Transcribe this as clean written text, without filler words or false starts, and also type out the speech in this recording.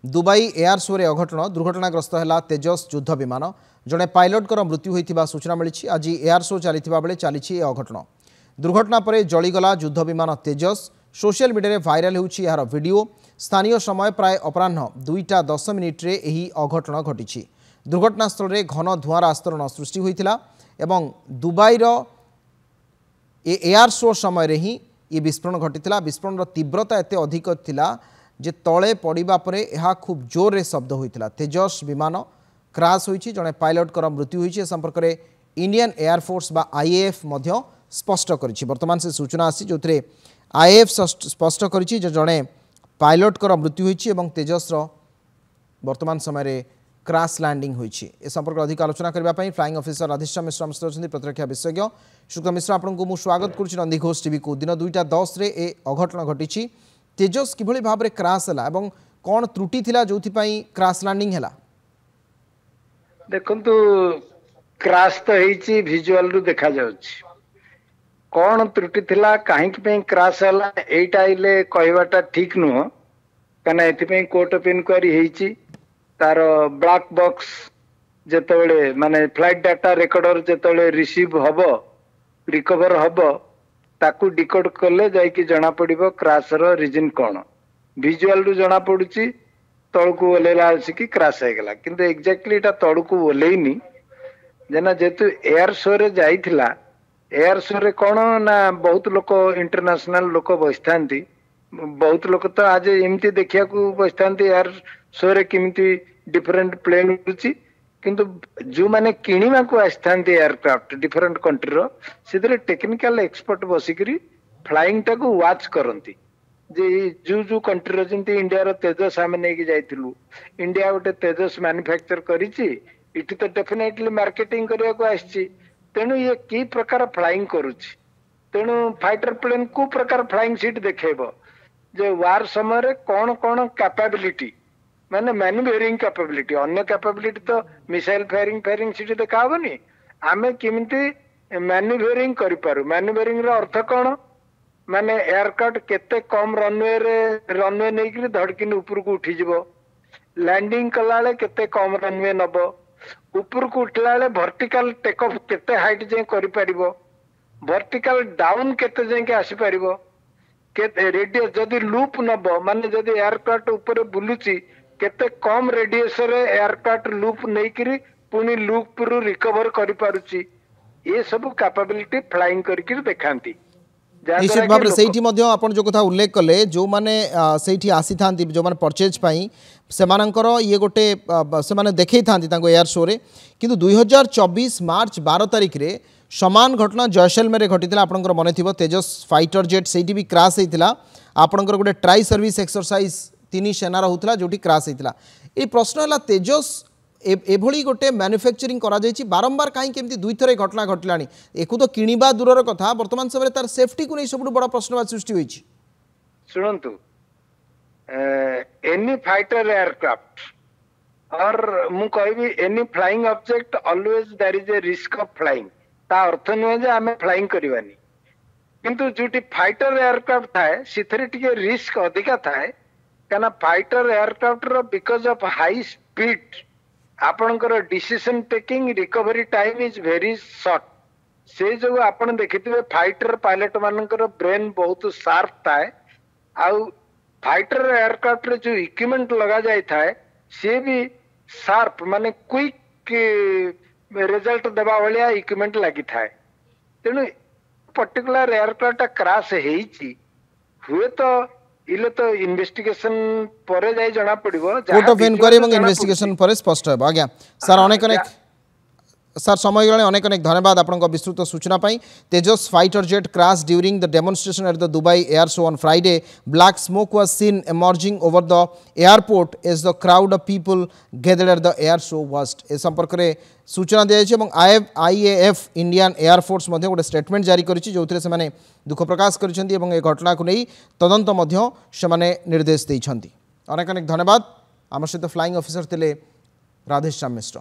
Dubai air show रे अघटन दुर्घटनाग्रस्त है तेजस युद्ध विमान जड़े पायलट मृत्यु होता सूचना मिली। आज एयर शो चली बेले चली अघटन दुर्घटना पर जलीगला युद्ध विमान तेजस सोशल मीडिया भाइराल होर वीडियो। स्थानीय समय प्राय अपराह 2:10 यह अघटन घटी। दुर्घटनास्थल में घन धुआर आस्तरण सृष्टि होता एवं दुबईर एयर शो समय ही ये विस्फोरण घटी। विस्फोरण तीव्रता एत अधिक थिला जे तले पड़ा पर यह खूब जोर रे शब्द होता। तेजस विमान क्राश होती जड़े पायलट मृत्यु होती। संपर्क में इंडियन एयरफोर्स बा आईएएफ स्पष्ट करिछि। वर्तमान से सूचना आसी जो आईएएफ स्पष्ट करिछि जड़े पायलट मृत्यु होती तेजस वर्तमान समय क्राश लैंडिंग होती। ए संपर्क अधिक आलोचना करने फ्लाइंग ऑफिसर राधेश्याम मिश्र आम सहित प्रतिरक्षा विशेषज्ञ शुक्ल मिश्र आपको मुझे स्वागत करुच्ची नंदीघोष टीवी को। दिन 2:10 ए अघटन घटी। तेजस किभली भाव में क्राश है और कौन त्रुटि थिला जो क्राश लैंडिंग है? देखंतु क्राश तो होईची विजुअल रु देखा जाउची। कौन त्रुटि थिला काहे पे क्राश हला एटा इले कहवाटा ठीक नुह कना एथि कोर्ट ऑफ इंक्वायरी होईची। तार ब्लैक बॉक्स जेतबेले माने फ्लाइट डाटा रेकॉर्डर जेतबेले रिसीव हबो रिकवर हबो ताकू डिकोड कले जाइकी जना पड़िबो क्राश रो रीजन कोन। विजुअल रु जना पड़ुची तळकू ओलेला आसी क्राश हो गला किंतु एक्जेक्टली एटा तळकू ओलेइनी जना जेतु एयर शो रे जाइथिला। एयर शो रे कोन ना बहुत लोक इंटरनेशनल लोक बसथांती। बहुत लोक तो आज एमती देखिया को बसथांती एयर शो रे किमिति डिफरेंट प्लेन उची किंतु जो माने किणीमा को आस्थांती एयरक्राफ्ट डिफरेंट कंट्री रो सिधरे टेक्निकल एक्सपर्ट बसिकरी फ्लाइंग टाको वाच करंती। जे जो जो कंट्री रो जंती इंडिया रो तेजस आमे नै कि जाइथिलु। इंडिया गोटे तेजस मैन्युफैक्चर करिछि इठी तो डेफिनेटली मार्केटिंग करिया को आछि। तेनु ये की प्रकार फ्लाइंग करूछि तेनु फाइटर प्लेन को प्रकार फ्लाइंग सीट देखेबो जे वार समय रे कोन कोन कैपेबिलिटी माने मैन्युफैक्चरिंग कैपेबिलिटी अन्य कैपेबिलिटी तो मिसाइल फायरिंग सीट देखा हबनी। आमे किमिति मैन्युफैक्चरिंग करि पारु। मैन्युफैक्चरिंग रो अर्थ कोन माने एयरक्राफ्ट केते कम रनवे नै कि धड़किन ऊपर को उठी जिवो। लैंडिंग कलाले केते कम रनवे नबो। ऊपर को उठलाले वर्टिकल टेक ऑफ केते हाइट जे करि परिबो। वर्टिकल डाउन केते जे के आसी परिबो। केते रेडियस जदी लूप नबो माने जदी एयरक्राफ्ट ऊपर बुलुची केते कम रेडियस रे एयरक्राफ्ट लूप नै कि पुनी लूप रु रिकवर करि पारुची। ये सब कैपेबिलिटी फ्लाइंग करके देखांती। निश्चित भाव से जो कथा उल्लेख कले जो माने सेठी आसी थांती जो माने परचेज पाई सेमानंकर ये गोटे से माने देखै थांती तांको एयर शो रे किंतु 2024 मार्च 12 तारिख रे समान घटना जैसलमेर घटीला। आपनकर मने थिबो तेजस फाइटर जेट सेठी भी क्राश हेतिला। आपनकर गोटे ट्राई सर्विस एक्सरसाइज 3 सेनार होता जोटी क्राश होता। ये प्रश्न है तेजस एभली गोटे मैन्युफैक्चरिंग करा जायछि बारंबार कहीं केमती दुई थरे घटना घटलानी। एकु तो किणीबा दूरर कथा वर्तमान समय तार सेफ्टी को नहीं सब बड़ा प्रश्नवाद सृष्टि होइछि। सुनंतु एनी फाइटर एयरक्राफ्ट और मु कहबी any flying object always there is a risk of flying. ता अर्थ नुहे जे आमे फ्लाइंग करबानी किंतु जोटी फाइटर एयरक्राफ्ट थाए सिथरे टिके रिस्क अधिका थाए काना फाइटर एयरक्राफ्ट रो बिकॉज ऑफ हाई स्पीड आपनकर decision taking recovery time is very short. से जो आपन देखिथिबे फाइटर पायलट मानकर ब्रेन बहुत शार्प थाए। आउ फाइटर एयरक्राफ्ट रे जो इक्विपमेंट लगा जाय थाए से भी शार्प माने क्विक रिजल्ट देबा वालिया इक्विपमेंट लागि थाए। तेनु पर्टिकुलर एयरक्राफ्ट क्राश हेइची हुए तो इले तो इन्वेस्टिगेशन परे जाय जना पड़िबो। कोर्ट ऑफ इंक्वायरी एवं इन्वेस्टिगेशन परे स्पष्ट है। आज्ञा सर अनेक सर समय गलाने अनेक धन्यवाद आपन विस्तृत सूचना पाई। Tejas fighter jet crash during the demonstration at the Dubai air show on Friday. Black smoke was seen emerging over the airport as the crowd of people gathered at the air show watched। ए संपर्क रे सूचना दिया जायछि एवं IAF Indian air force मध्ये गोटे statement जारी करिछि जोथिरे से माने दुख प्रकाश करिसेंती एवं ए घटना को नै तदंत मध्ये से माने निर्देश दैछंती। अनेक धन्यवाद। आम सहित फ्लाइंग ऑफिसर थिले राधेश्याम मिश्र।